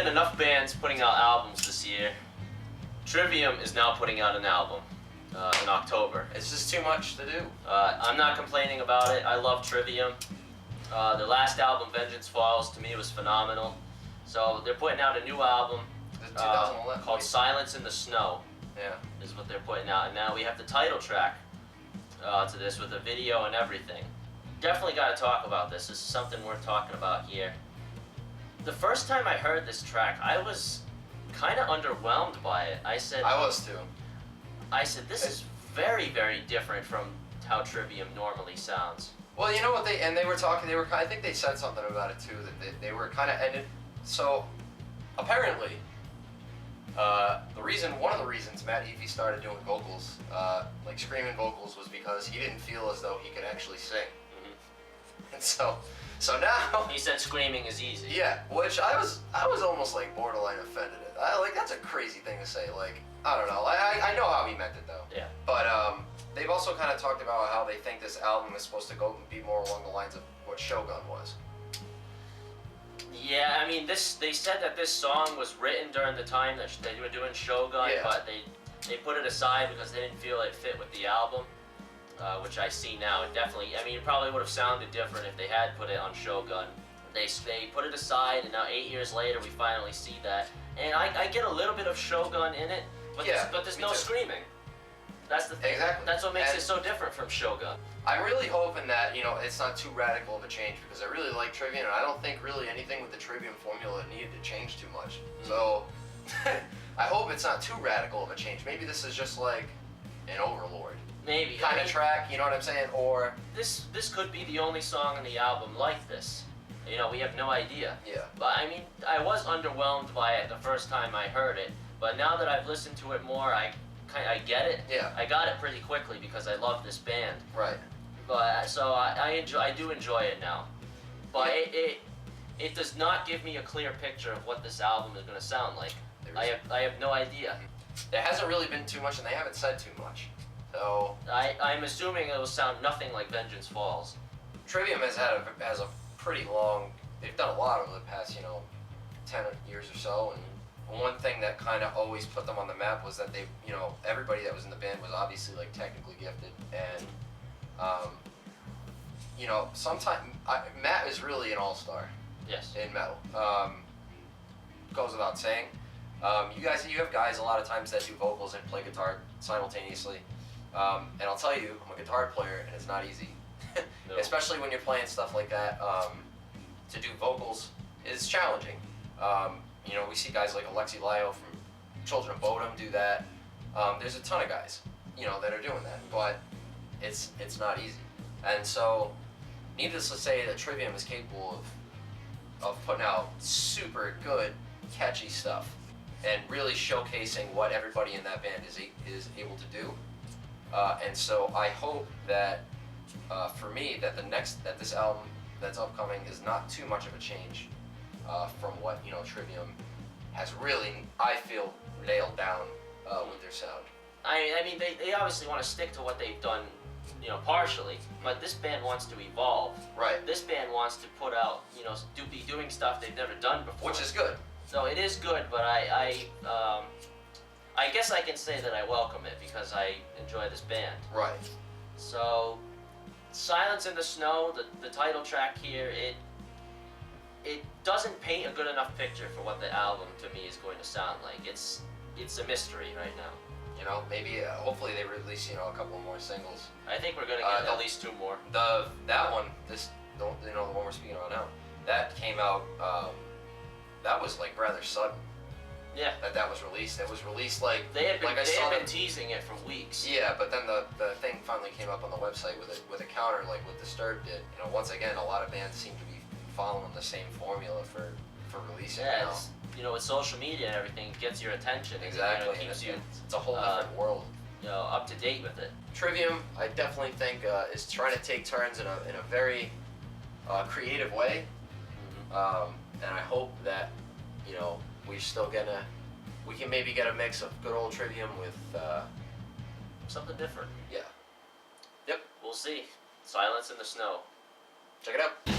been enough bands putting out albums this year. Trivium is now putting out an album in October. It's just too much to do. I'm not complaining about it. I love Trivium. Their last album, Vengeance Falls, to me was phenomenal. So they're putting out a new album 2011 called Silence in the Snow. Yeah. Is what they're putting out. And now we have the title track to this with a video and everything. Definitely got to talk about this. This is something worth talking about here. The first time I heard this track, I was kind of underwhelmed by it. I was too. I said, this is very, very different from how Trivium normally sounds. Well, you know what they were talking. I think they said something about it too. That they were kind of ended. So apparently, one of the reasons Matt Evie started doing vocals, like screaming vocals, was because he didn't feel as though he could actually sing. Mm-hmm. And so now he said screaming is easy. Yeah, which I was almost like borderline offended at. That's a crazy thing to say. Like, I don't know. I know how he meant it though. Yeah. But they've also kind of talked about how they think this album is supposed to go and be more along the lines of what Shogun was. Yeah, I mean, they said that this song was written during the time that they were doing Shogun, yeah. But they put it aside because they didn't feel it fit with the album, which I see now. It definitely, I mean, it probably would have sounded different if they had put it on Shogun. They put it aside, and now 8 years later, we finally see that. And I get a little bit of Shogun in it, but there's no screaming. That's the thing. Exactly. That's what makes it so different from Shogun. I'm really hoping that, it's not too radical of a change, because I really like Trivium, and I don't think really anything with the Trivium formula needed to change too much. Mm-hmm. So, I hope it's not too radical of a change. Maybe this is just like an Overlord. Maybe. Kind of track, you know what I'm saying? Or... This could be the only song on the album like this. We have no idea. Yeah. But I mean, I was underwhelmed by it the first time I heard it, but now that I've listened to it more, I get it. Yeah. I got it pretty quickly because I love this band. Right. But so I do enjoy it now. But yeah. It does not give me a clear picture of what this album is going to sound like. I have no idea. There hasn't really been too much, and they haven't said too much. So I'm assuming it will sound nothing like Vengeance Falls. Trivium has a pretty long. They've done a lot over the past 10 years or so, and one thing that kind of always put them on the map was that they everybody that was in the band was obviously like technically gifted, and sometimes Matt is really an all-star. Yes. In metal. Goes without saying. You have guys a lot of times that do vocals and play guitar simultaneously. And I'll tell you, I'm a guitar player, and it's not easy. No. Especially when you're playing stuff like that. To do vocals is challenging. We see guys like Alexi Lyle from Children of Bodom do that. There's a ton of guys, that are doing that, but it's not easy. And so, needless to say, that Trivium is capable of putting out super good, catchy stuff, and really showcasing what everybody in that band is able to do. And so I hope that, for me, that this album that's upcoming is not too much of a change from what Trivium has really, I feel, nailed down with their sound. I mean, they obviously want to stick to what they've done, partially, but this band wants to evolve. Right. This band wants to put out, be doing stuff they've never done before. Which is good. So it is good, but I guess I can say that I welcome it because I enjoy this band. Right. So, Silence in the Snow, the title track here, it doesn't paint a good enough picture for what the album to me is going to sound like. It's a mystery right now. Maybe hopefully they release a couple more singles. I think we're gonna get at least 2 more. That one, the one we're speaking about now, that came out. That was like rather sudden. Yeah. That was released. It was released like they had been teasing it for weeks. Yeah, but then the thing finally came up on the website with a counter like what Disturbed did. Once again, a lot of bands seem to be following the same formula for releasing. Yeah, with social media and everything, it gets your attention. Exactly. And, keeps you. It's a whole different world. Up to date with it. Trivium, I definitely think, is trying to take turns in a very creative way, and I hope that we can maybe get a mix of good old Trivium with something different. Yeah. Yep. We'll see. Silence in the Snow. Check it out.